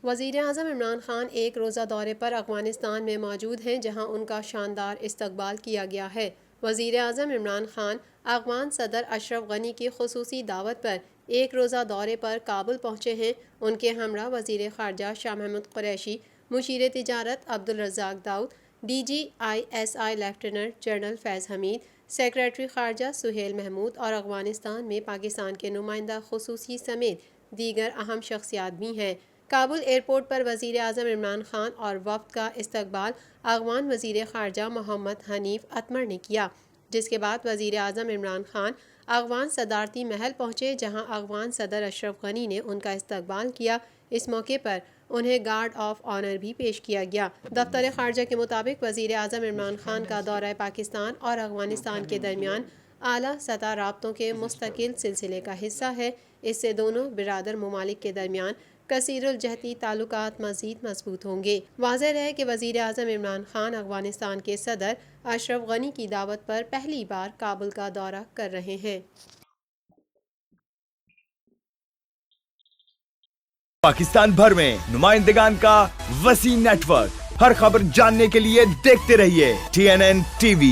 وزیراعظم عمران خان ایک روزہ دورے پر افغانستان میں موجود ہیں، جہاں ان کا شاندار استقبال کیا گیا ہے۔ وزیراعظم عمران خان افغان صدر اشرف غنی کی خصوصی دعوت پر ایک روزہ دورے پر کابل پہنچے ہیں۔ ان کے ہمراہ وزیر خارجہ شاہ محمود قریشی، مشیر تجارت عبدالرزاق داؤد، DGISI لیفٹیننٹ جنرل فیض حمید، سیکریٹری خارجہ سہیل محمود اور افغانستان میں پاکستان کے نمائندہ خصوصی سمیت دیگر اہم شخصیات بھی ہیں۔ کابل ایئرپورٹ پر وزیر اعظم عمران خان اور وفد کا استقبال افغان وزیر خارجہ محمد حنیف اتمر نے کیا، جس کے بعد وزیر اعظم عمران خان افغان صدارتی محل پہنچے، جہاں افغان صدر اشرف غنی نے ان کا استقبال کیا۔ اس موقع پر انہیں گارڈ آف آنر بھی پیش کیا گیا۔ دفتر خارجہ کے مطابق وزیر اعظم عمران خان کا دورہ پاکستان اور افغانستان کے درمیان اعلیٰ سطح رابطوں کے مستقل سلسلے کا حصہ ہے۔ اس سے دونوں برادر ممالک کے درمیان کثیر الجہتی تعلقات مزید مضبوط ہوں گے۔ واضح رہے کہ وزیر اعظم عمران خان افغانستان کے صدر اشرف غنی کی دعوت پر پہلی بار کابل کا دورہ کر رہے ہیں۔ پاکستان بھر میں نمائندگان کا وسیع نیٹ ورک، ہر خبر جاننے کے لیے دیکھتے رہیے TNN TV۔